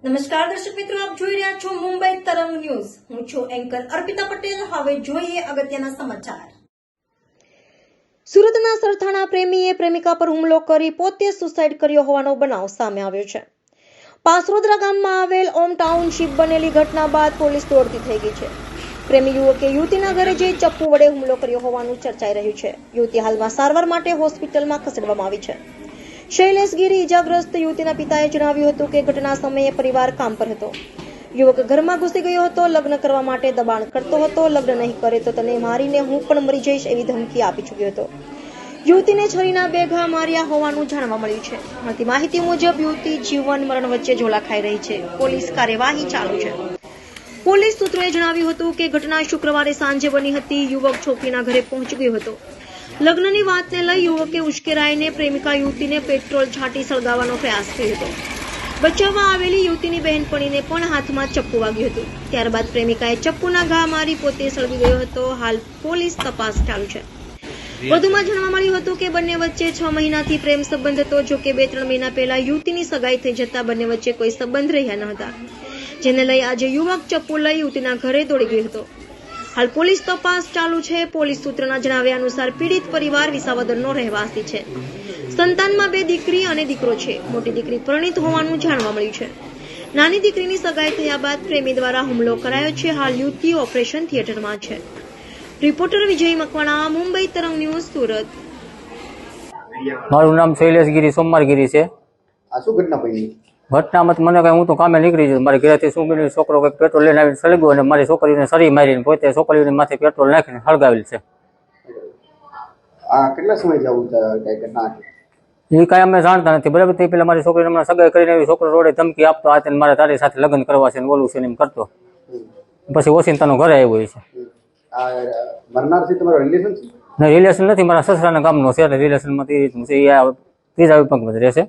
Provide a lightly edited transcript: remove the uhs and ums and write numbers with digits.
નમસ્કાર દર્શક મિત્રો, આપ જોઈ રહ્યા છો મુંબઈ તરંગ ન્યૂઝ. હું છું એન્કર અર્પિતા પટેલ. હવે જોઈએ અગત્યના સમાચાર. સુરતના સરથાણા પ્રેમીએ પ્રેમિકા પર હુમલો કરી પોતે સુસાઇડ કર્યો હોવાનો બનાવ સામે આવ્યો છે. પાસરોદરા ગામમાં આવેલ ઓમ ટાઉનશીપ બનેલી ઘટના બાદ પોલીસ દોડતી થઈ ગઈ છે. પ્રેમી યુવકે યુવતીના ઘરે જઈ ચપ્પુ વડે હુમલો કર્યો હોવાનું ચર્ચાઈ રહ્યું છે. યુવતી હાલમાં સારવાર માટે હોસ્પિટલમાં ખસેડવામાં આવી છે. શૈલેષ ગીરી ઇજાગ્રસ્ત યુવતીના પિતાએ જણાવ્યું હતું કે ઘટના સમયે પરિવાર કામ પર હતો. યુવક ઘરમાં ઘૂસી ગયો હતો. લગ્ન કરવા માટે દબાણ કરતો હતો. લગ્ન નહીં કરે તો તને મારીને હું પણ મરી જઈશ એવી ધમકી આપી ચૂક્યો હતો. યુવતીને છરીના 2 ઘા માર્યા હોવાનું જાણવા મળ્યું છે. મળતી માહિતી મુજબ યુવતી જીવન મરણ વચ્ચે ઝોલા ખાઈ રહી છે. પોલીસ કાર્યવાહી ચાલુ છે. પોલીસ સૂત્રોએ જણાવ્યું હતું કે ઘટના શુક્રવારે સાંજે બની હતી. યુવક છોકરીના ઘરે પહોંચી ગયો હતો. લગ્નની વાતને લઈ યુવકે ઉશ્કેરાઈને પ્રેમિકા યુવતીને પેટ્રોલ છાંટી સળગાવવાનો પ્રયાસ કર્યો હતો. બચાવવા આવેલી યુવતીની બહેનપણીને પણ હાથમાં ચપ્પુ વાગ્યું હતું. ત્યારબાદ પ્રેમિકાએ ચપ્પુના ઘા મારી પોતે સળગી ગયો હતો. હાલ પોલીસ તપાસ ચાલુ છે. વધુમાં જાણવા મળ્યું હતું કે બંને વચ્ચે 6 મહિનાથી પ્રેમ સંબંધ હતો. જો કે 2-3 મહિના પહેલા યુવતીની સગાઈ થઈ જતા બંને વચ્ચે કોઈ સંબંધ રહ્યા ન હતા, જેને લઈ આજે યુવક ચપ્પુ લઈ યુવતીના ઘરે દોડી ગયો હતો. હાલ પોલીસ તપાસ ચાલુ છે. પોલીસ સૂત્રના જણાવ્યા અનુસાર પીડિત પરિવાર વિસાવદરનો રહેવાસી છે. સંતાનમાં 2 દીકરી અને દીકરો છે. મોટી દીકરી પરિણીત હોવાનું જાણવા મળ્યું છે. નાની દીકરીની સગાઈ થયા બાદ પ્રેમી દ્વારા હુમલો કરાયો છે. હાલ યુવતી ઓપરેશન થિયેટરમાં છે. રિપોર્ટર વિજય મકવાણા, મુંબઈ તરંગ ન્યૂઝ, સુરત. મારું નામ શૈલેષ ગીરી સોમવારગીરી છે. આ શું ઘટના બની? ઘટનામાં મને કઈ, હું તો કામે નીકળી જઉં. મારી ઘરેથી શું બન્યું, છોકરો કંઈક પેટ્રોલ લઈને આવીને સળગ્યો અને મારી છોકરીઓને સરી મારીને પોતે છોકરીઓની માથે પેટ્રોલ નાખીને સળગાવેલ છે. આ કેટલા સમય જવું કઈ ઘટના હતી? એ કાંઈ અમે જાણતા નથી. બરાબર, તે પેલા મારી છોકરીને હમણાં સગાઈ કરીને આવી. છોકરો રોડે ધમકી આપતો, આ તેને મારે તારી સાથે લગ્ન કરવા છે ને બોલવું છે ને એમ કરતો. પછી ઓસિંતાનો ઘરે આવ્યો છે. આ મરનાર છે તમારો રિલેશન છે? ના, રિલેશન નથી. મારા સસરાના ગામનો છે. રિલેશનમાં ત્રીજા વિભાગમાં રહેશે.